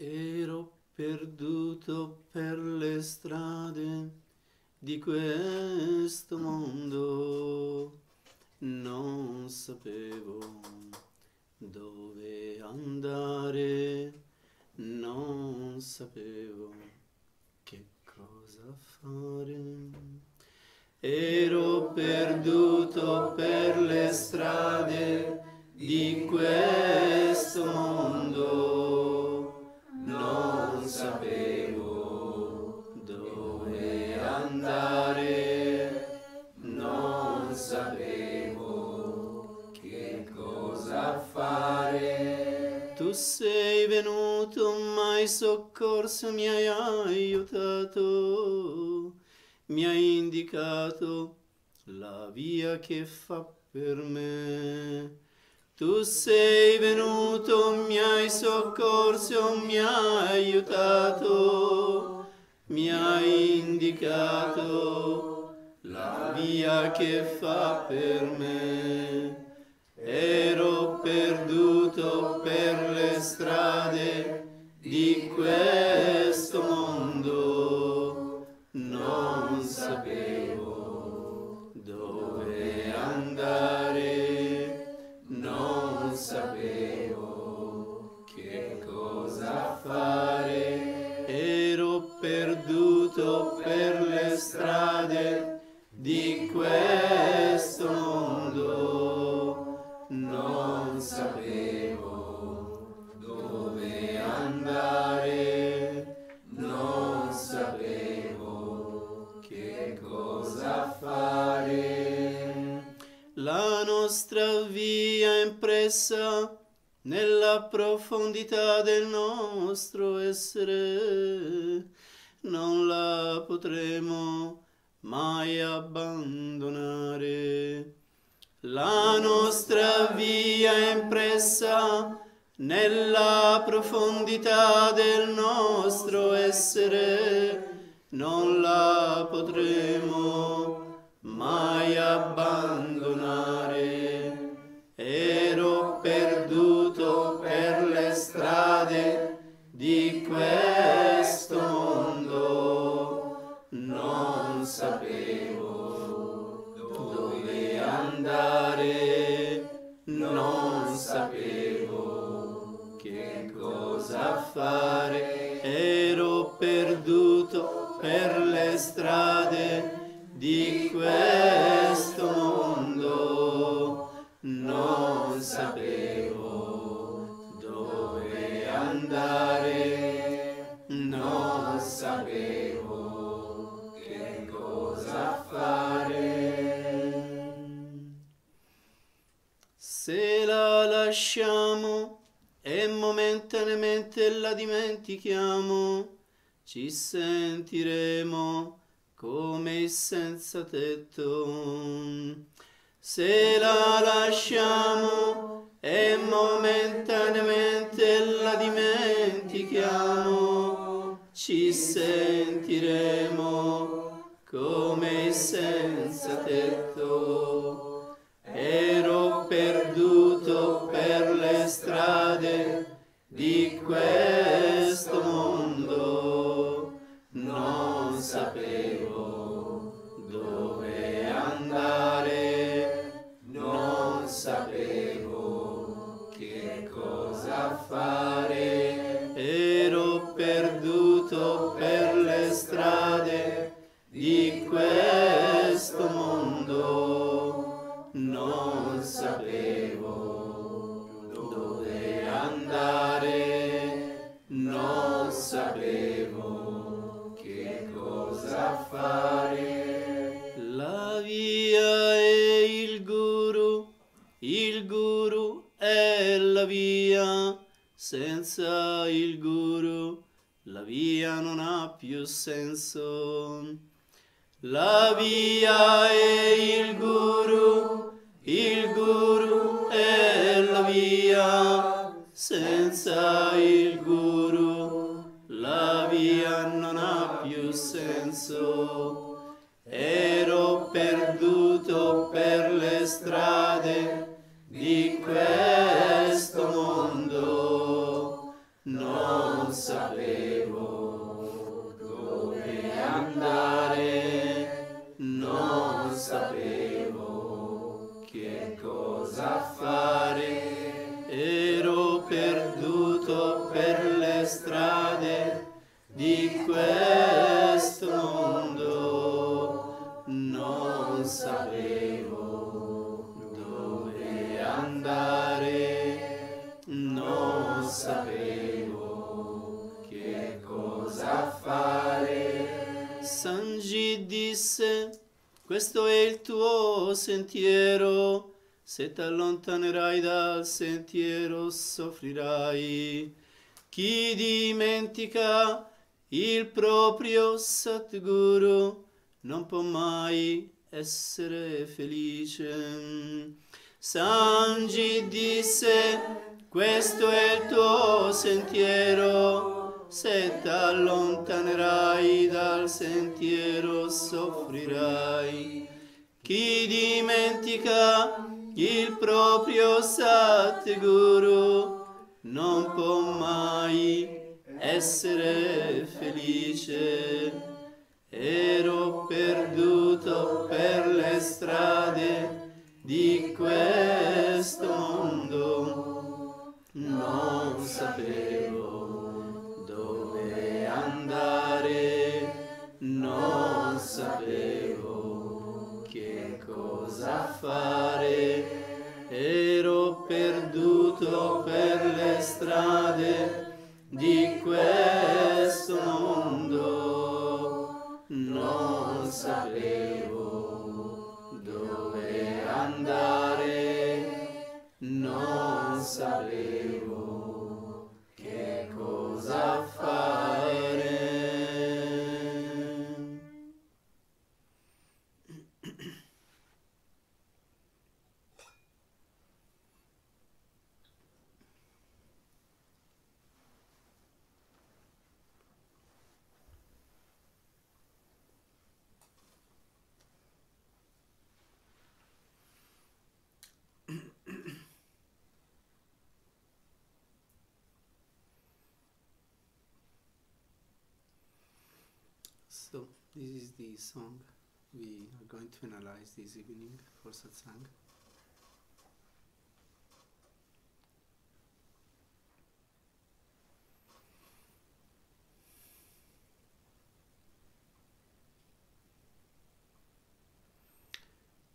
Ero perduto per le strade di questo mondo, non sapevo dove andare, non sapevo che cosa fare. Ero perduto per le strade di questo mondo, non sapevo dove andare, non sapevo che cosa fare. Tu sei venuto, m'hai soccorso, mi hai aiutato, mi hai indicato la via che fa per me. Tu sei venuto, mi hai soccorso, mi hai aiutato, mi hai indicato la via che fa per me. Ero perduto per le strade di questo mondo, non sapevo dove andare, non sapevo che cosa fare. Ero perduto per le strade di questo mondo, non sapevo dove andare, non sapevo che cosa fare. La nostra via è impressa nella profondità del nostro essere, non la potremo mai abbandonare. La nostra via è impressa nella profondità del nostro essere, non la potremo mai abbandonare. Ero perduto per le strade di questo mondo, non sapevo dove andare, non sapevo che cosa fare. Ero perduto per le strade di questo mondo, non sapevo dove andare, non sapevo che cosa fare. Se la lasciamo e momentaneamente la dimentichiamo, ci sentiremo come i senza tetto. Se la lasciamo e momentaneamente la dimentichiamo, ci sentiremo come i senza tetto. Ero perduto per le strade di questo mondo, non sapevo dove andare, non sapevo che cosa fare. Ero perduto per le strade di questo mondo, non sapevo dove andare, non sapevo che cosa fare. La via è il guru è la via, senza il guru la via non ha più senso. La via è il guru è la via, senza il guru la via non ha più senso. Ero perduto per le strade di questo mondo, non sapevo perduto per le strade di questo mondo, non sapevo dove andare, non sapevo che cosa fare. Sant Ji disse: questo è il tuo sentiero, se ti allontanerai dal sentiero soffrirai. Chi dimentica il proprio Satguru non può mai essere felice. Sant Ji disse: questo è il tuo sentiero, se ti allontanerai dal sentiero soffrirai. Chi dimentica il proprio Satguru non può mai essere felice. Ero perduto per le strade di questo mondo, non sapevo dove andare, non sapevo che cosa fare. Ero perduto per le strade di questo mondo, non sapevo dove andare, non sapevo che cosa fare. So, this is the song we are going to analyze this evening for Satsang.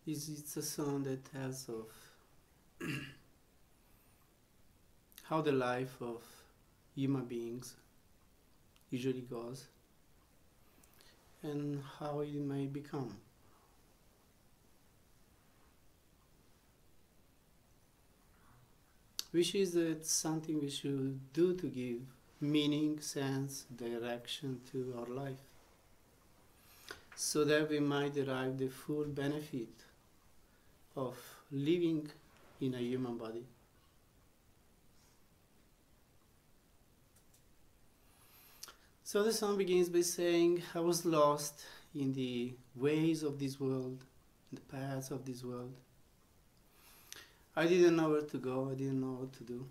It's a song that tells of how the life of human beings usually goes, and how it may become. Which is that something we should do to give meaning, sense, direction to our life, so that we might derive the full benefit of living in a human body. So the song begins by saying, I was lost in the ways of this world, in the paths of this world. I didn't know where to go, I didn't know what to do.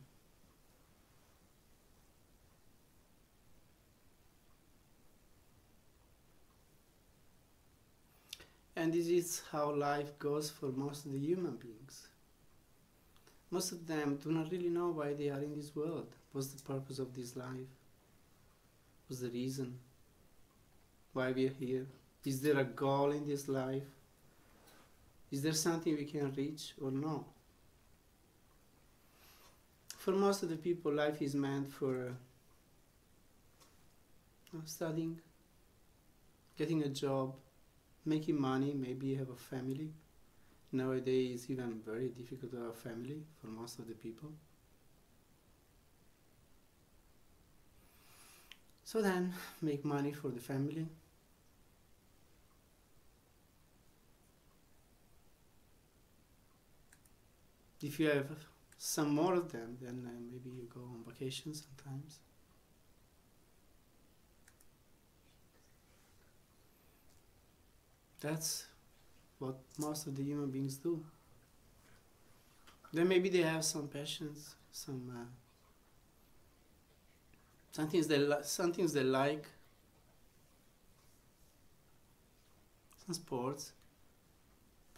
And this is how life goes for most of the human beings. Most of them do not really know why they are in this world. What's the purpose of this life? What's the reason why we are here? Is there a goal in this life? Is there something we can reach or no? For most of the people, life is meant for studying, getting a job, making money, maybe have a family. Nowadays it's even very difficult to have a family for most of the people. So then, make money for the family. If you have some more of them, then maybe you go on vacation sometimes. That's what most of the human beings do. Then maybe they have some passions, some things they like, some sports,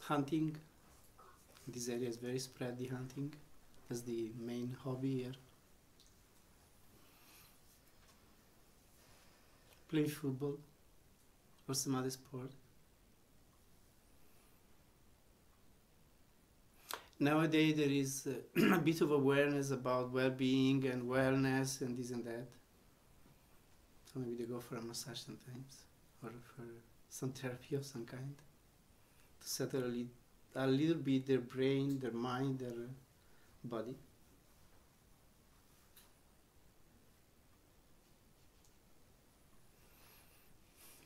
hunting. This area is very spread, the hunting as the main hobby here. play football or some other sport. Nowadays there is a bit of awareness about well-being and wellness and this and that. So maybe they go for a massage sometimes, or for some therapy of some kind, to settle a little bit their brain, their mind, their body.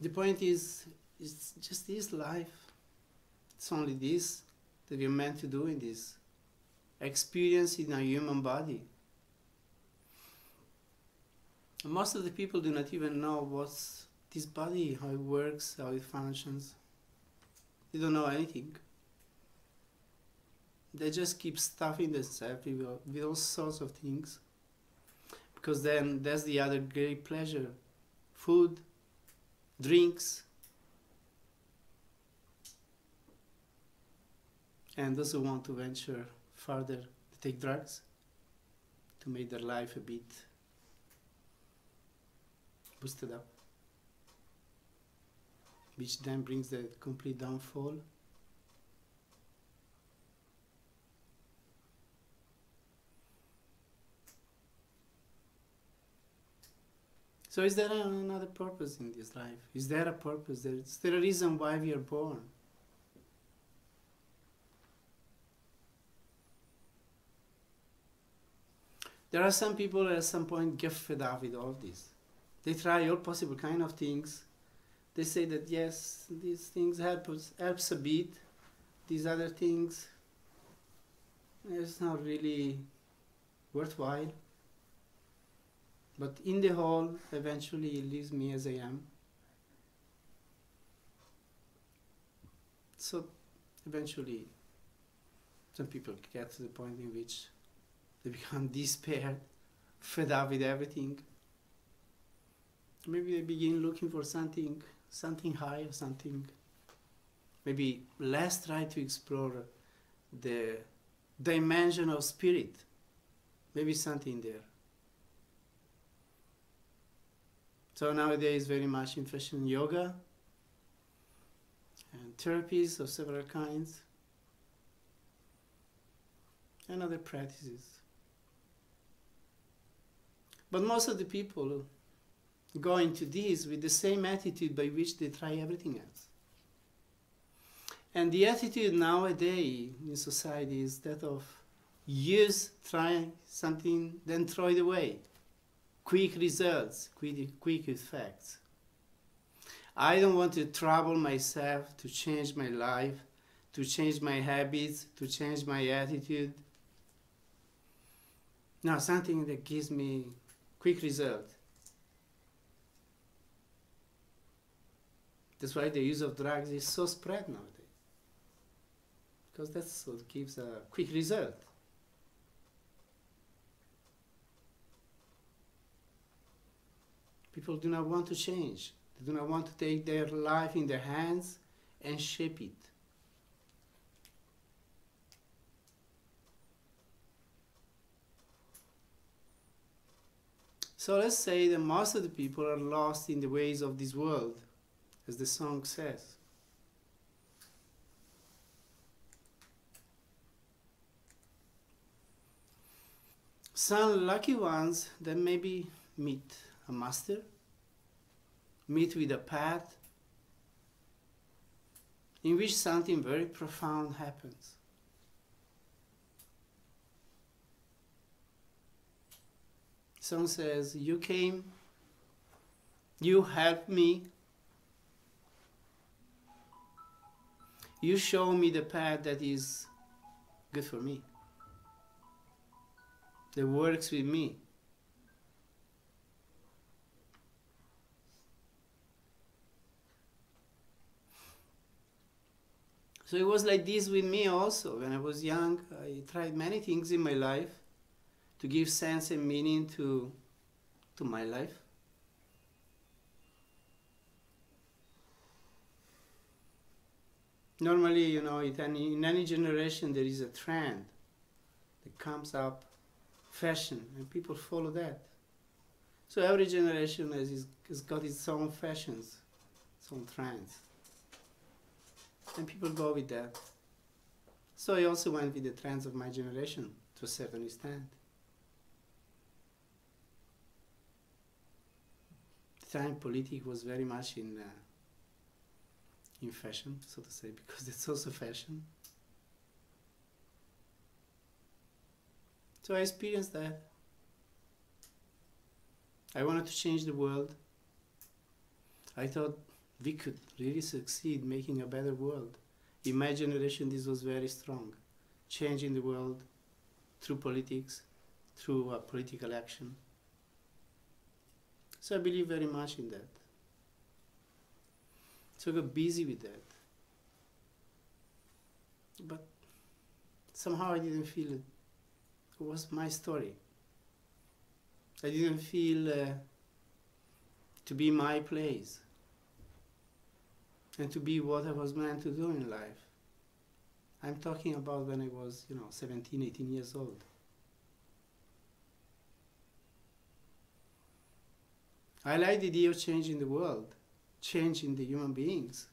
The point is, it's just this life. It's only this that we're meant to do in this experience in a human body. And most of the people do not even know what's this body, how it works, how it functions. They don't know anything. They just keep stuffing themselves with all sorts of things, because then that's the other great pleasure: food, drinks, and those who want to venture further, to take drugs to make their life a bit boosted up, which then brings the complete downfall. So is there another purpose in this life? Is there a purpose? Is there a reason why we are born? There are some people at some point get fed up with all this. They try all possible kind of things. They say that yes, these things helps a bit. These other things, it's not really worthwhile. But in the whole, eventually it leaves me as I am. So eventually, some people get to the point in which they become despaired, fed up with everything. Maybe they begin looking for something higher, something. Maybe less try to explore the dimension of spirit. Maybe something there. So nowadays very much in fashion yoga and therapies of several kinds and other practices. But most of the people go into this with the same attitude by which they try everything else. And the attitude nowadays in society is that of use, try something, then throw it away. Quick results, quick effects. I don't want to trouble myself to change my life, to change my habits, to change my attitude. No, something that gives me quick result. That's why the use of drugs is so spread nowadays, because that's what gives a quick result. People do not want to change. They do not want to take their life in their hands and shape it. So let's say that most of the people are lost in the ways of this world, as the song says. Some lucky ones that maybe meet a master, meet with a path in which something very profound happens. Someone says, you came, you helped me, you show me the path that is good for me, that works with me. So it was like this with me also. When I was young, I tried many things in my life to give sense and meaning to my life. Normally, you know, in any generation there is a trend that comes up, fashion, and people follow that. So every generation has got its own fashions, its own trends. And people go with that. So I also went with the trends of my generation to a certain extent. The time politics was very much in fashion, so to say, because it's also fashion. So I experienced that. I wanted to change the world. I thought we could really succeed making a better world. In my generation, this was very strong. Changing the world through politics, through political action. So I believe very much in that. So I got busy with that. But somehow I didn't feel it was my story. I didn't feel to be my place and to be what I was meant to do in life. I'm talking about when I was, 17, 18 years old. I like the idea of changing the world, changing the human beings.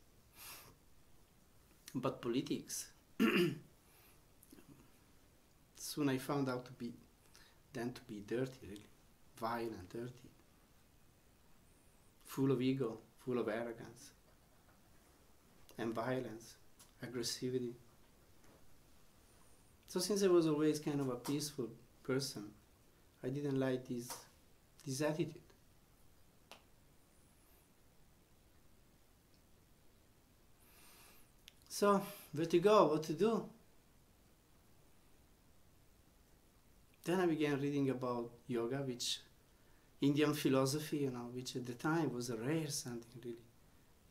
But politics, soon I found out to be dirty, really. Violent, dirty. Full of ego, full of arrogance. And violence, aggressivity. So since I was always kind of a peaceful person, I didn't like this attitude. So, where to go, what to do? Then I began reading about yoga, which Indian philosophy, which at the time was a rare something really.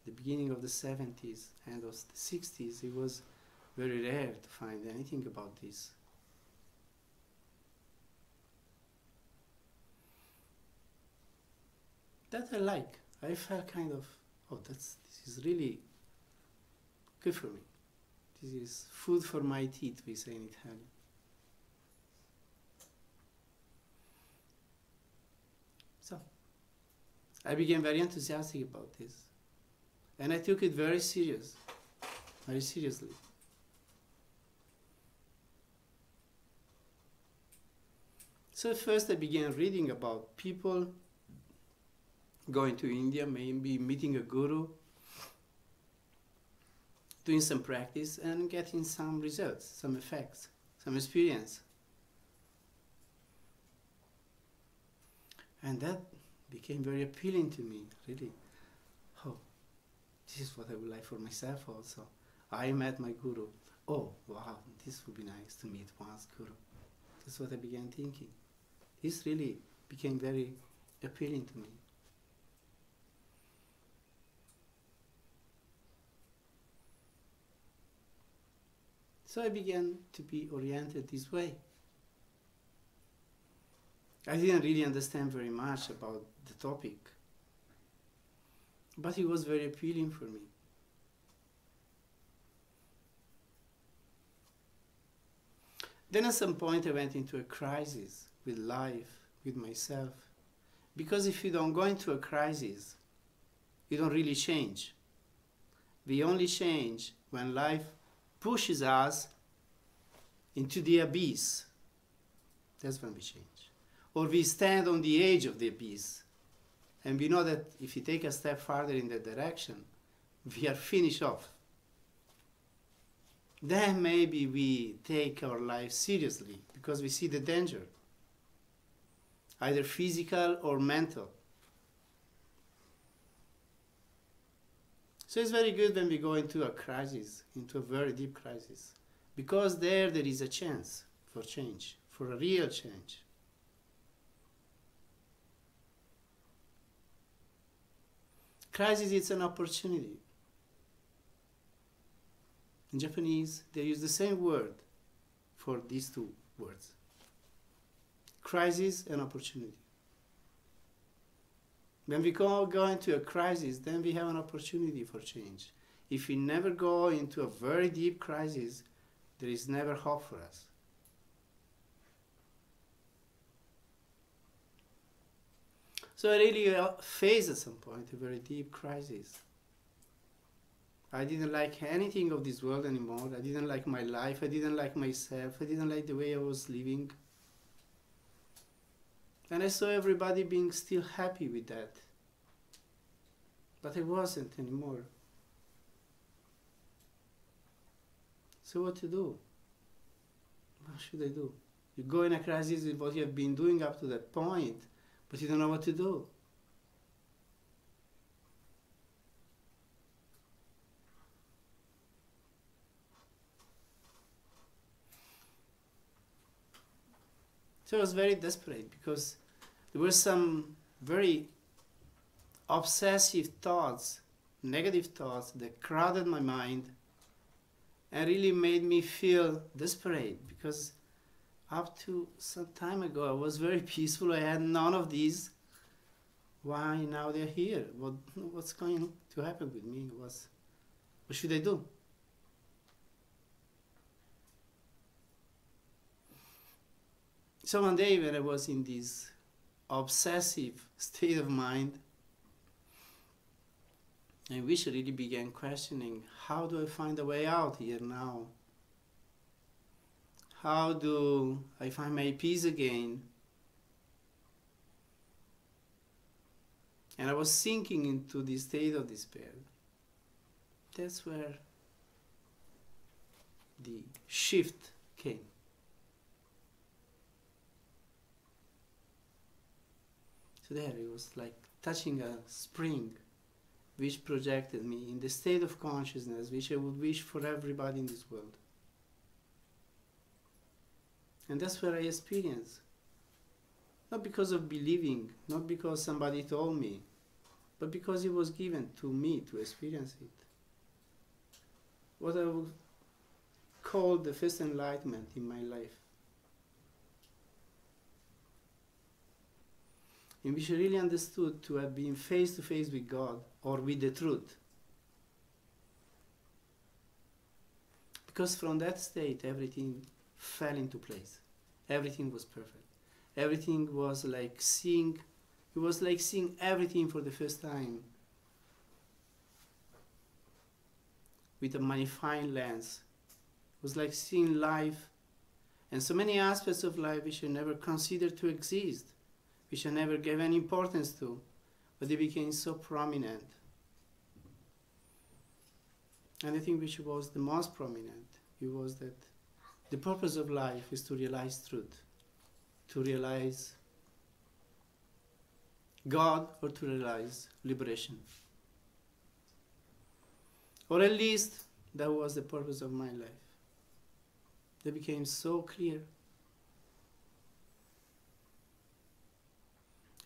The beginning of the 70s, end of the 60s, it was very rare to find anything about this. That I like. I felt kind of, this is really good for me. This is food for my teeth, we say in Italian. So, I became very enthusiastic about this. And I took it very seriously. So at first I began reading about people going to India, maybe meeting a guru, doing some practice and getting some results, some effects, some experience. And that became very appealing to me, really. Oh, this is what I would like for myself also. I met my guru. Oh, wow, this would be nice to meet one's guru. That's what I began thinking. This really became very appealing to me. So I began to be oriented this way. I didn't really understand very much about the topic, but it was very appealing for me. Then at some point I went into a crisis with life, with myself, because if you don't go into a crisis, you don't really change. We only change when life pushes us into the abyss. That's when we change. Or we stand on the edge of the abyss. And we know that if we take a step farther in that direction, we are finished off. Then maybe we take our life seriously because we see the danger, either physical or mental. So it's very good when we go into a crisis, into a very deep crisis, because there is a chance for change, for a real change. Crisis is an opportunity. In Japanese, they use the same word for these two words. Crisis and opportunity. When we go into a crisis, then we have an opportunity for change. If we never go into a very deep crisis, there is never hope for us. So I really faced at some point a very deep crisis. I didn't like anything of this world anymore. I didn't like my life. I didn't like myself. I didn't like the way I was living. And I saw everybody being still happy with that. But I wasn't anymore. So what to do? What should I do? You go in a crisis with what you have been doing up to that point, but you don't know what to do. So I was very desperate because there were some very obsessive thoughts, negative thoughts that crowded my mind and really made me feel desperate, because up to some time ago I was very peaceful. I had none of these. Why now they're here? What's going to happen with me? What should I do? So one day when I was in this obsessive state of mind, I really began questioning, how do I find a way out here now? How do I find my peace again? And I was sinking into this state of despair. That's where the shift came. So there it was like touching a spring which projected me in the state of consciousness which I would wish for everybody in this world. And that's where I experienced. Not because of believing, not because somebody told me, but because it was given to me to experience it. What I would call the first enlightenment in my life, in which I really understood to have been face to face with God or with the truth. Because from that state everything fell into place. Everything was perfect. Everything was like seeing, it was like seeing everything for the first time with a magnifying lens. It was like seeing life and so many aspects of life which I never considered to exist, which I never gave any importance to, but they became so prominent. And I think which was the most prominent, it was that the purpose of life is to realize truth, to realize God, or to realize liberation. Or at least that was the purpose of my life. That became so clear.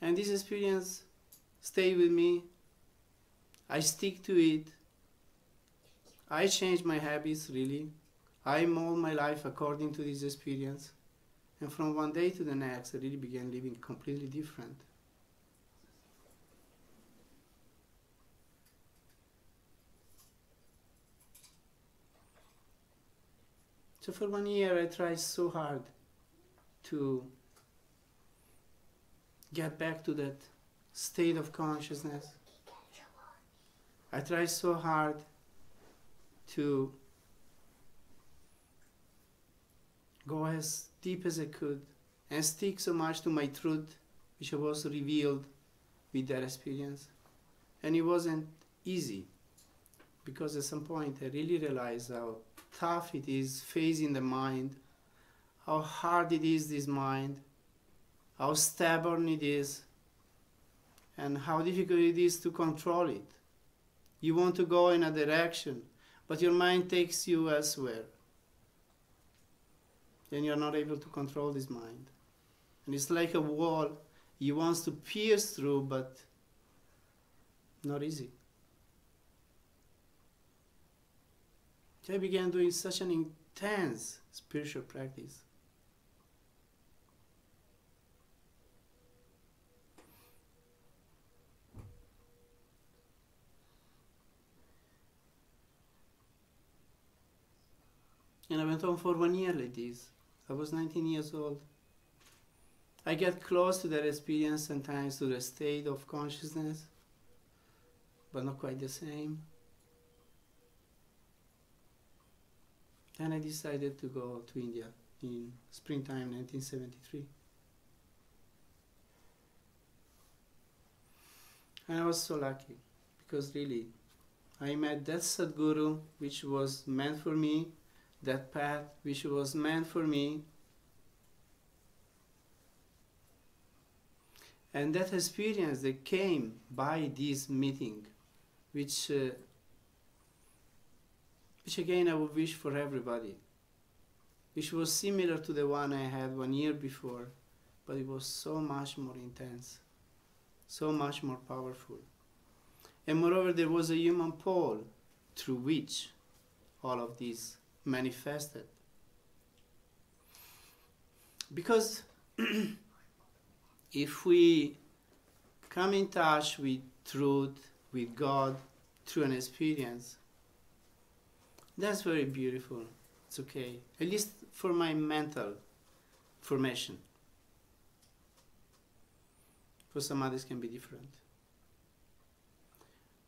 And this experience stayed with me. I stick to it. I changed my habits, really. I mold my life according to this experience. And from one day to the next, I really began living completely different. So for 1 year, I tried so hard to get back to that state of consciousness. I tried so hard to go as deep as I could and stick so much to my truth, which was revealed with that experience. And it wasn't easy, because at some point I really realized how tough it is facing the mind, how hard it is, this mind, how stubborn it is, and how difficult it is to control it. You want to go in a direction, but your mind takes you elsewhere. Then you're not able to control this mind. And it's like a wall you want to pierce through, but not easy. So I began doing such an intense spiritual practice. And I went on for 1 year like this. I was 19 years old. I get close to that experience sometimes, to the state of consciousness, but not quite the same. Then I decided to go to India in springtime 1973. And I was so lucky, because really, I met that Sadguru which was meant for me, that path which was meant for me. And that experience that came by this meeting, which again I would wish for everybody, which was similar to the one I had 1 year before, but it was so much more intense, so much more powerful. And moreover, there was a human pole through which all of this manifested. Because if we come in touch with truth, with God, through an experience, that's very beautiful. It's okay. At least for my mental formation. For some others can be different.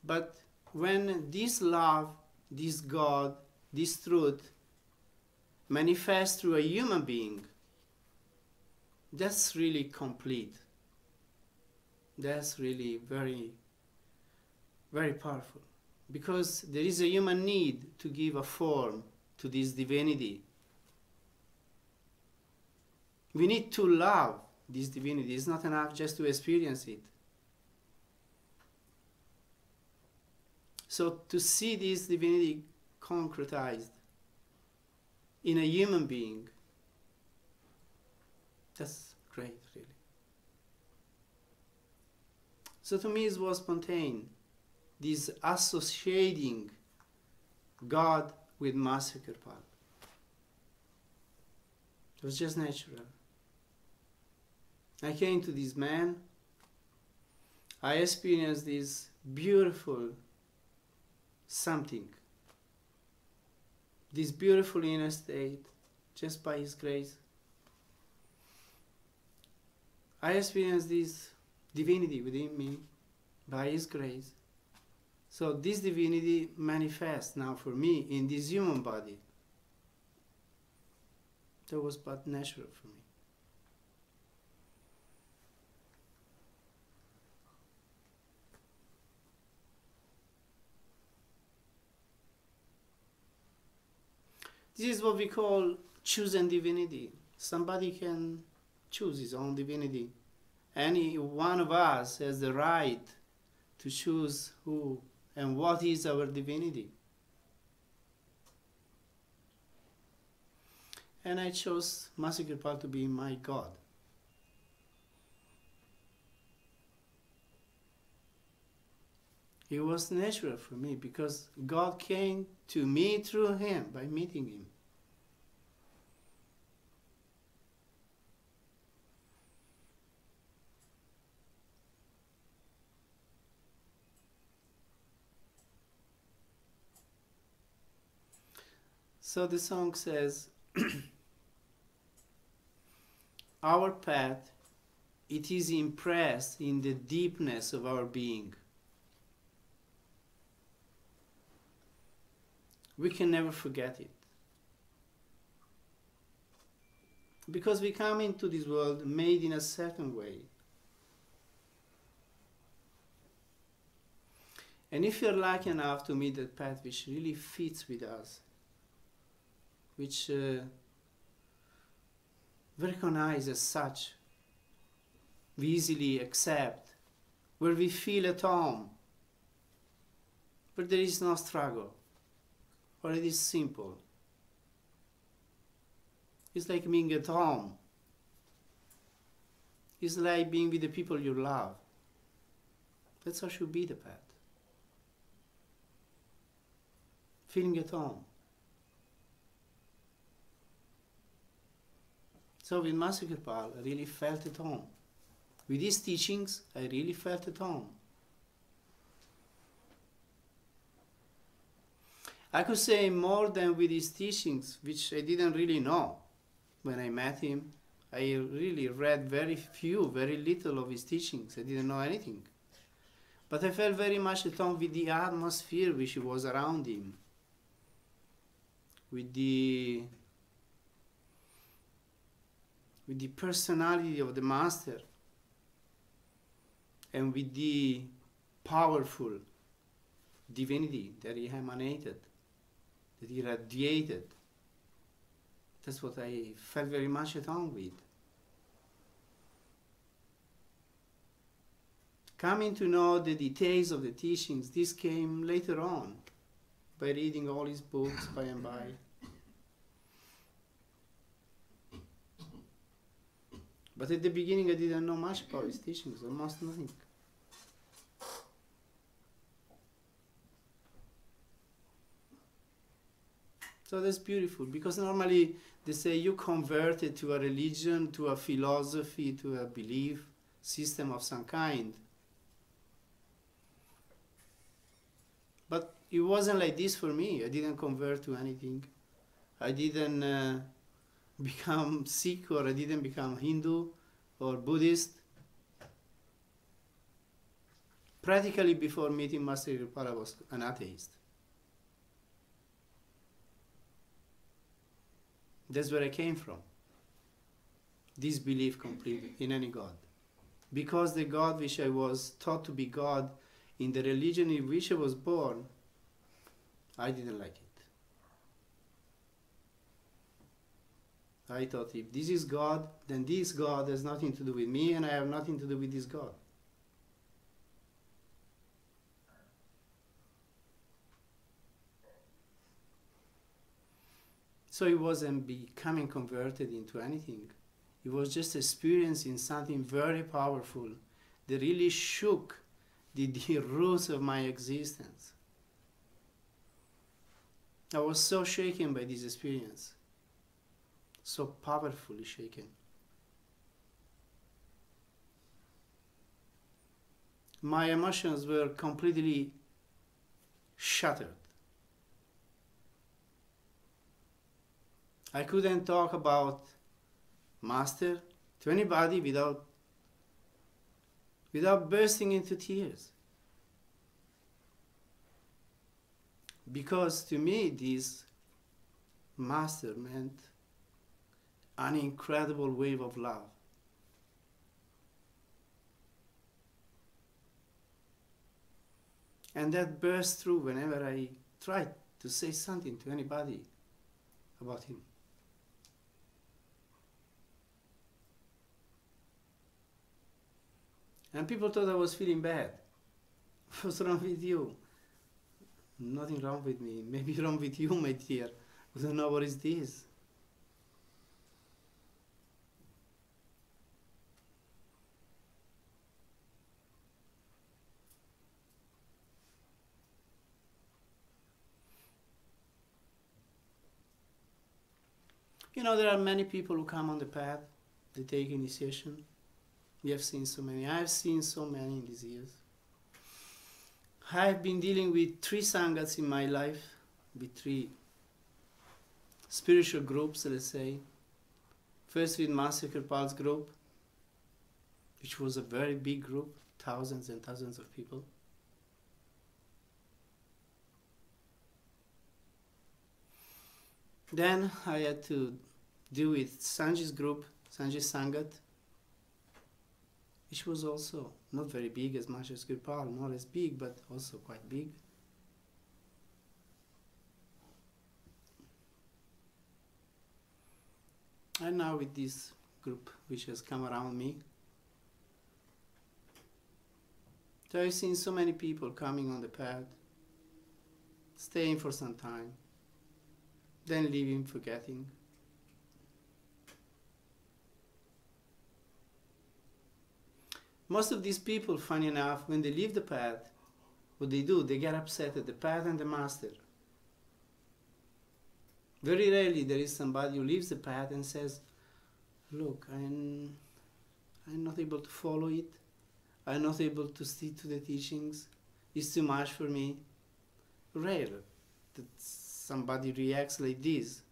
But when this love, this God, this truth manifests through a human being, that's really complete. That's really very, very powerful. Because there is a human need to give a form to this divinity. We need to love this divinity. It's not enough just to experience it. So to see this divinity concretized in a human being, that's great, really. So to me it was spontaneous, this associating God with Master Kirpal. It was just natural. I came to this man, I experienced this beautiful something, this beautiful inner state, just by his grace. I experienced this divinity within me by his grace. So this divinity manifests now for me in this human body. That was but natural for me. This is what we call chosen divinity. Somebody can choose his own divinity. Any one of us has the right to choose who and what is our divinity. And I chose Master Kirpal to be my God. It was natural for me because God came to me through him, by meeting him. So the song says, our path, it is impressed in the deepness of our being. We can never forget it. Because we come into this world made in a certain way. And if you're lucky enough to meet that path which really fits with us, which we recognize as such, we easily accept, where we feel at home, where there is no struggle, or it is simple. It's like being at home. It's like being with the people you love. That's how should be the path. Feeling at home. So with Master Kirpal, I really felt at home. With his teachings, I really felt at home. I could say more than with his teachings, which I didn't really know when I met him. I really read very little of his teachings. I didn't know anything. But I felt very much at home with the atmosphere which was around him, with the personality of the master, and with the powerful divinity that he emanated, that he radiated. That's what I felt very much at home with. Coming to know the details of the teachings, this came later on, by reading all his books by and by. But at the beginning I didn't know much about his teachings, almost nothing. So that's beautiful, because normally they say you converted to a religion, to a philosophy, to a belief system of some kind. But it wasn't like this for me. I didn't convert to anything. I didn't become Sikh, or I didn't become Hindu or Buddhist. Practically before meeting Master Kirpal, I was an atheist. That's where I came from. Disbelief completely in any God. Because the God which I was taught to be God in the religion in which I was born, I didn't like it. I thought, if this is God, then this God has nothing to do with me, and I have nothing to do with this God. So it wasn't becoming converted into anything. It was just experiencing something very powerful that really shook the roots of my existence. I was so shaken by this experience. So powerfully shaken. My emotions were completely shattered. I couldn't talk about Master to anybody without bursting into tears. Because to me, this Master meant an incredible wave of love. And that burst through whenever I tried to say something to anybody about him. And people thought I was feeling bad. What's wrong with you? Nothing wrong with me. Maybe wrong with you, my dear. I don't know what is this. You know, there are many people who come on the path, they take initiation. We have seen so many. I have seen so many in these years. I have been dealing with 3 Sanghats in my life, with 3 spiritual groups, let's say. First with Master Kirpal's group, which was a very big group, thousands and thousands of people. Then I had to deal with Sanji's group, Sanji's Sangat, which was also not very big as much as Kirpal, not as big, but also quite big. And now with this group which has come around me. So I've seen so many people coming on the path, staying for some time, then leaving, forgetting. Most of these people, funny enough, when they leave the path, what they do, they get upset at the path and the master. Very rarely there is somebody who leaves the path and says, look, I'm not able to follow it. I'm not able to stick to the teachings. It's too much for me. Rare that somebody reacts like this.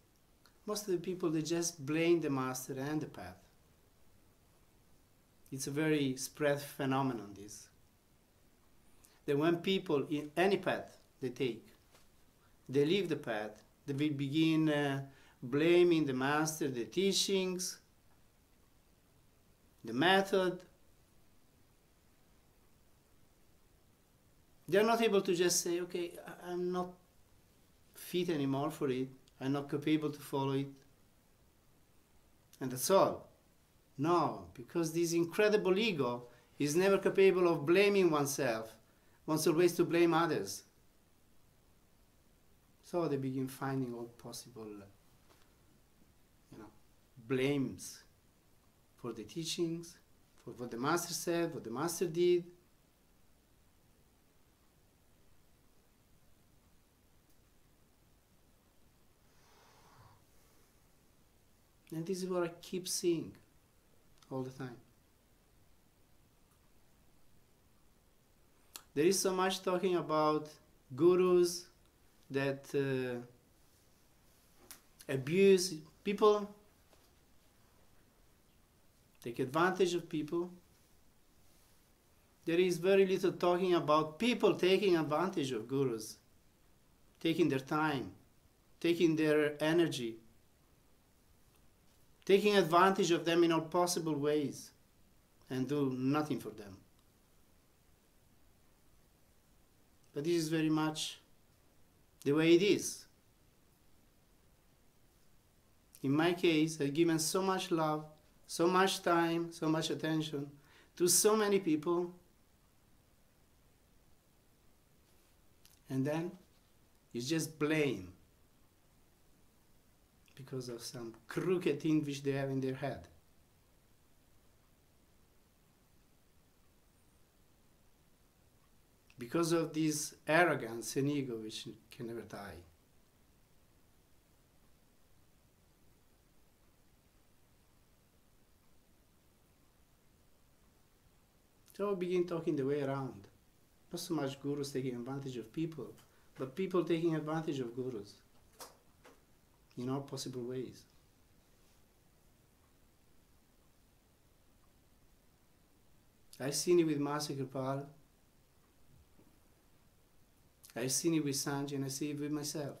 Most of the people, they just blame the master and the path. It's a very spread phenomenon, this. That when people, in any path they take, they leave the path, they will begin blaming the master, the teachings, the method. They're not able to just say, okay, I'm not fit anymore for it, I'm not capable to follow it, and that's all. No, because this incredible ego is never capable of blaming oneself, wants always to blame others. So they begin finding all possible blames for the teachings, for what the master said, what the master did. And this is what I keep seeing all the time. There is so much talking about gurus that abuse people, take advantage of people. There is very little talking about people taking advantage of gurus, taking their time, taking their energy, taking advantage of them in all possible ways and do nothing for them. But this is very much the way it is. In my case, I've given so much love, so much time, so much attention to so many people, and then it's just blame because of some crooked thing which they have in their head. Because of this arrogance and ego which can never die. So I begin talking the way around. Not so much gurus taking advantage of people, but people taking advantage of gurus in all possible ways. I've seen it with Master Kirpal, I've seen it with Sanji, and I see it with myself.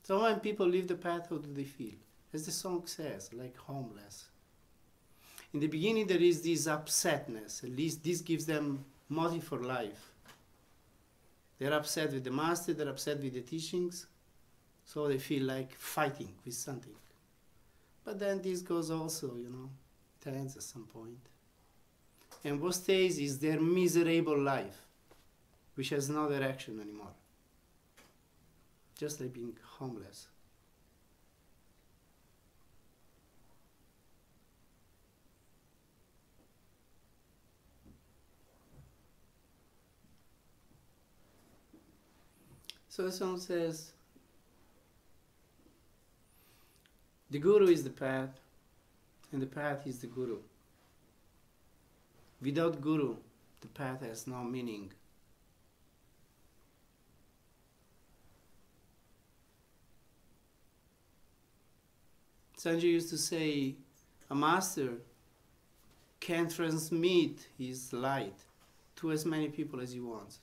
So when people leave the path, how do they feel? As the song says, like homeless. In the beginning there is this upsetness, at least this gives them motive for life. They're upset with the master, they're upset with the teachings, so they feel like fighting with something. But then this goes also, it ends at some point. And what stays is their miserable life, which has no direction anymore. Just like being homeless. So the song says, the guru is the path, and the path is the guru. Without guru, the path has no meaning. Sanjay used to say, a master can transmit his light to as many people as he wants.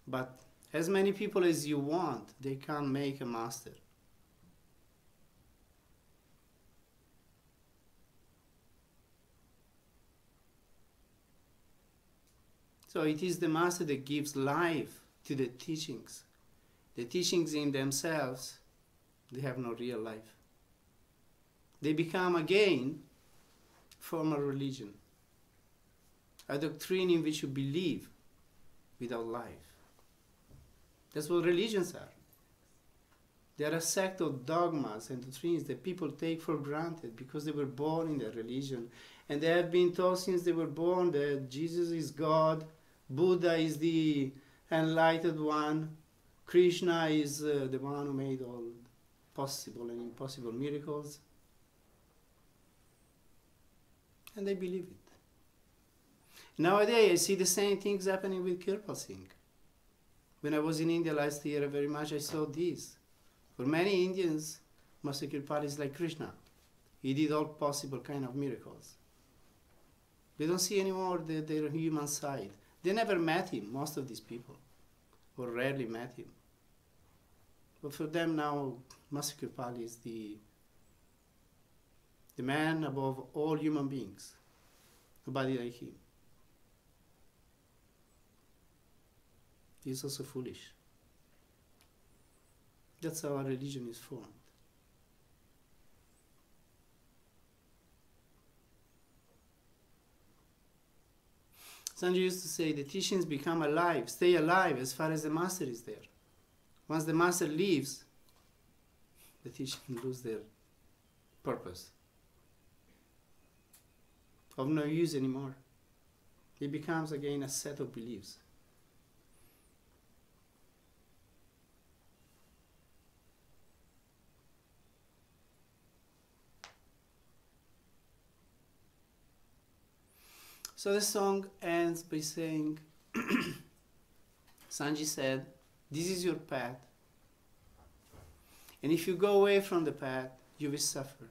But as many people as you want, they can't make a master. So it is the master that gives life to the teachings. The teachings in themselves, they have no real life. They become again formal religion, a doctrine in which you believe without life. That's what religions are. They are a sect of dogmas and doctrines that people take for granted because they were born in that religion. And they have been taught since they were born that Jesus is God, Buddha is the enlightened one, Krishna is the one who made all possible and impossible miracles. And they believe it. Nowadays, I see the same things happening with Kirpal Singh. When I was in India last year, very much I saw this. For many Indians, Master Kirpal is like Krishna. He did all possible kind of miracles. They don't see anymore their human side. They never met him, most of these people, or rarely met him. But for them now, Master Kirpal is the man above all human beings. Nobody like him. He is also foolish. That's how our religion is formed. Sanjay used to say the teachings become alive, stay alive as far as the master is there. Once the master leaves, the teachings lose their purpose. Of no use anymore. It becomes again a set of beliefs. So the song ends by saying, Sanji said, this is your path. And if you go away from the path, you will suffer.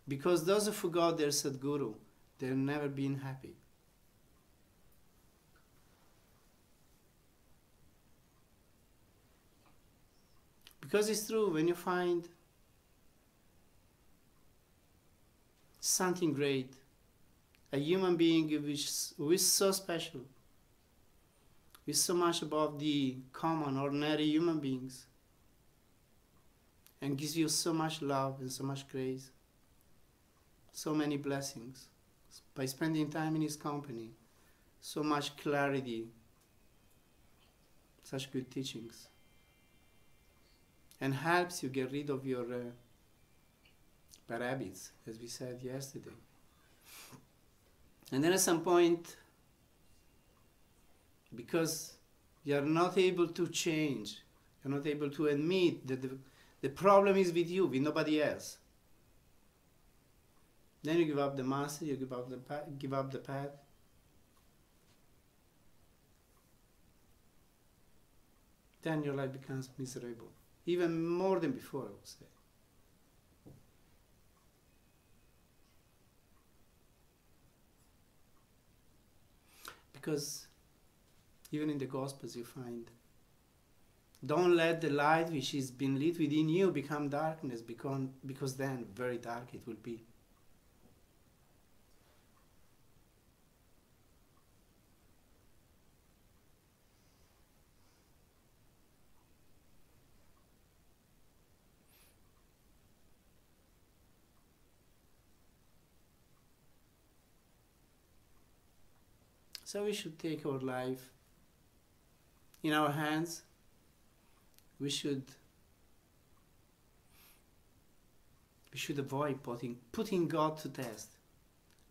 Because those who forgot their Sadguru, they've never been happy. Because it's true, when you find something great, a human being who is so special, who is so much above the common, ordinary human beings, and gives you so much love and so much grace, so many blessings, by spending time in his company, so much clarity, such good teachings, and helps you get rid of your bad habits, as we said yesterday. And then at some point, because you are not able to change, you're not able to admit that the problem is with you, with nobody else, then you give up the master, you give up the path. Then your life becomes miserable, even more than before, I would say. Because even in the Gospels you find, don't let the light which has been lit within you become darkness, because then very dark it will be. So we should take our life in our hands. We should avoid putting God to test.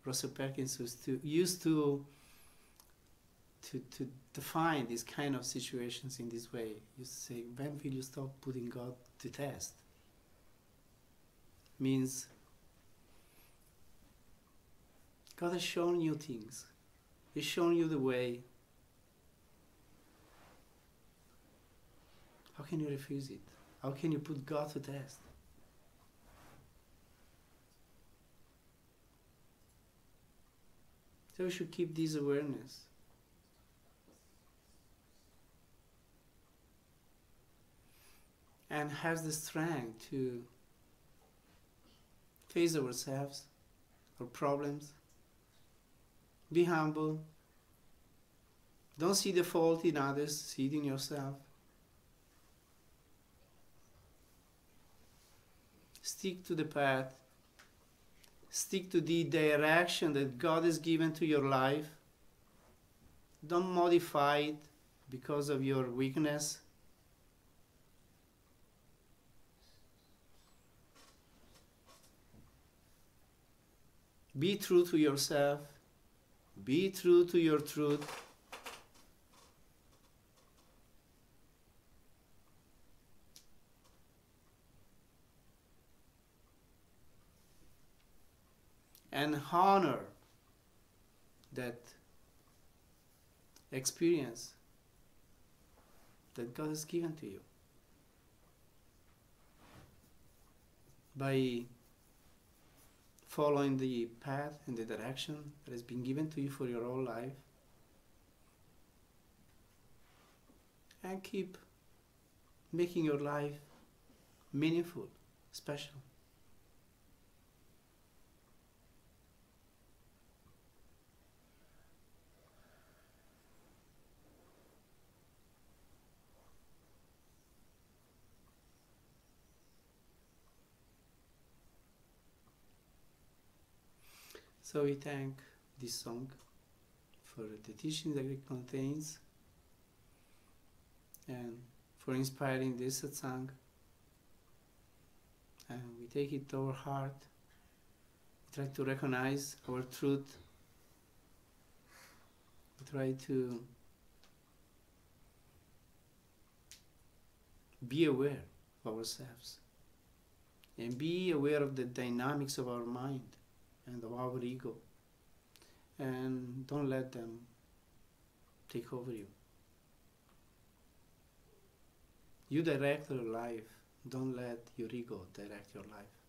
Russell Perkins used to define these kind of situations in this way. He used to say, when will you stop putting God to test? Means God has shown you things. He's shown you the way. How can you refuse it? How can you put God to test? So we should keep this awareness. And have the strength to face ourselves, our problems. Be humble. Don't see the fault in others, see it in yourself. Stick to the path. Stick to the direction that God has given to your life. Don't modify it because of your weakness. Be true to yourself. Be true to your truth. And honor that experience that God has given to you. By following the path and the direction that has been given to you for your whole life, and keep making your life meaningful, special. So we thank this song for the teaching that it contains and for inspiring this satsang. And we take it to our heart. We try to recognize our truth. We try to be aware of ourselves and be aware of the dynamics of our mind and of our ego, and don't let them take over you. You direct your life, don't let your ego direct your life.